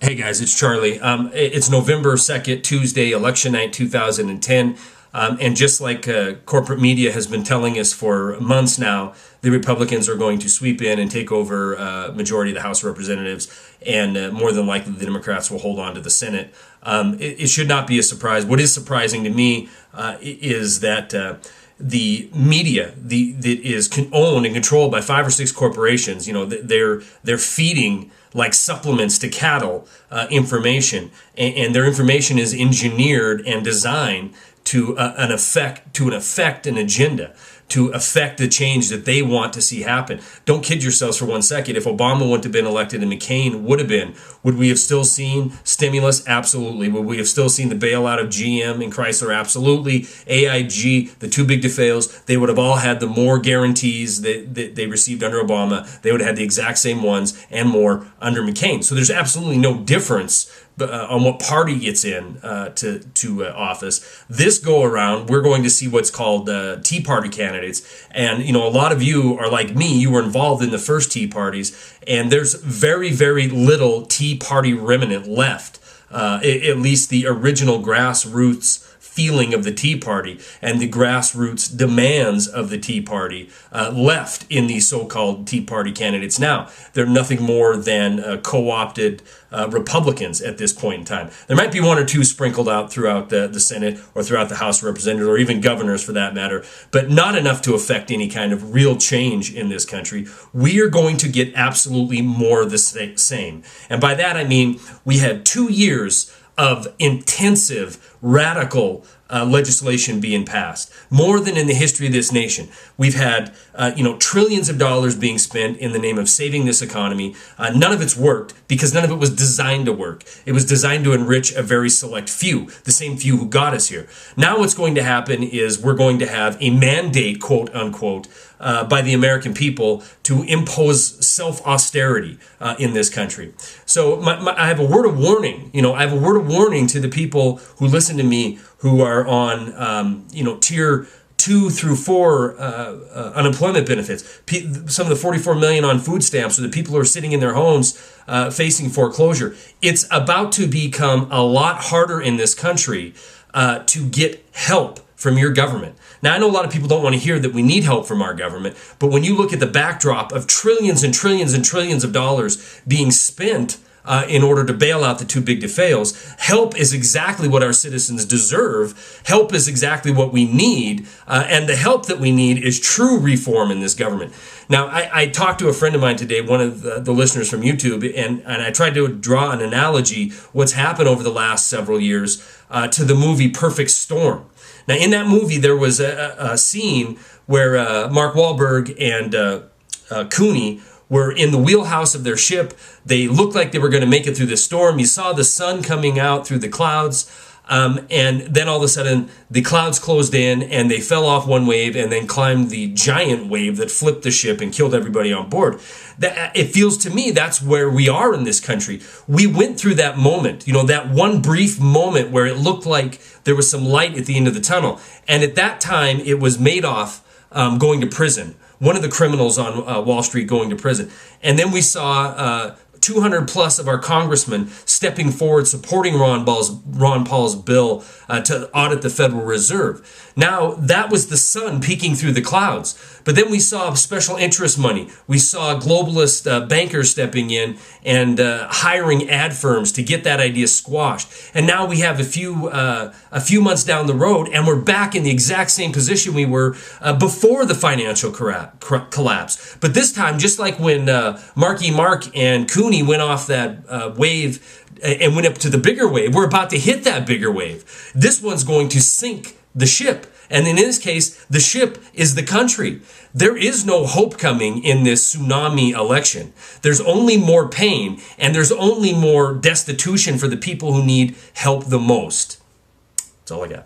Hey guys, it's Charlie. It's November 2nd, Tuesday, election night 2010. And just like corporate media has been telling us for months now, the Republicans are going to sweep in and take over majority of the House of Representatives, and more than likely the Democrats will hold on to the Senate. It should not be a surprise. What is surprising to me is that the media that is owned and controlled by 5 or 6 corporations, they're feeding like supplements to cattle information, and their information is engineered and designed to affect an agenda, to affect the change that they want to see happen. Don't kid yourselves for 1 second. If Obama wouldn't have been elected and McCain would have been, would we have still seen stimulus? Absolutely. Would we have still seen the bailout of GM and Chrysler? Absolutely. AIG, the too big to fails, they would have all had the more guarantees that they received under Obama. They would have had the exact same ones and more under McCain. So there's absolutely no difference on what party gets in to office. This go around, we're going to see what's called Tea Party candidates. And, a lot of you are like me. You were involved in the first Tea Parties. And there's very, very little Tea Party remnant left, at least the original grassroots feeling of the Tea Party and the grassroots demands of the Tea Party left in these so-called Tea Party candidates now. They're nothing more than co-opted Republicans at this point in time. There might be 1 or 2 sprinkled out throughout the Senate or throughout the House of Representatives, or even governors for that matter, but not enough to affect any kind of real change in this country. We are going to get absolutely more of the same. And by that I mean we had 2 years of intensive, radical legislation being passed, more than in the history of this nation. We've had, trillions of dollars being spent in the name of saving this economy. None of it's worked because none of it was designed to work. It was designed to enrich a very select few, the same few who got us here. Now what's going to happen is we're going to have a mandate, quote unquote, by the American people to impose self-austerity in this country. So I have a word of warning. I have a word of warning to the people who listen to me who are on, tier 2 through 4 unemployment benefits. Some of the 44 million on food stamps, or the people who are sitting in their homes facing foreclosure. It's about to become a lot harder in this country to get help from your government. Now, I know a lot of people don't want to hear that we need help from our government, but when you look at the backdrop of trillions and trillions and trillions of dollars being spent in order to bail out the too big to fails, help is exactly what our citizens deserve. Help is exactly what we need, and the help that we need is true reform in this government. Now, I talked to a friend of mine today, one of the listeners from YouTube, and I tried to draw an analogy, what's happened over the last several years, to the movie Perfect Storm. Now, in that movie, there was a scene where Mark Wahlberg and Cooney were in the wheelhouse of their ship. They looked like they were going to make it through the storm. You saw the sun coming out through the clouds. And then all of a sudden, the clouds closed in and they fell off one wave and then climbed the giant wave that flipped the ship and killed everybody on board. It feels to me that's where we are in this country. We went through that moment, that one brief moment where it looked like there was some light at the end of the tunnel. And at that time, it was Madoff going to prison, one of the criminals on Wall Street going to prison. And then we saw 200 plus of our congressmen stepping forward, supporting Ron Paul's bill to audit the Federal Reserve. Now, that was the sun peeking through the clouds. But then we saw special interest money. We saw globalist bankers stepping in and hiring ad firms to get that idea squashed. And now we have a few months down the road, and we're back in the exact same position we were before the financial collapse. But this time, just like when Marky Mark and Cooney went off that wave and went up to the bigger wave, we're about to hit that bigger wave. This one's going to sink the ship. And in this case, the ship is the country. There is no hope coming in this tsunami election. There's only more pain, and there's only more destitution for the people who need help the most. That's all I got.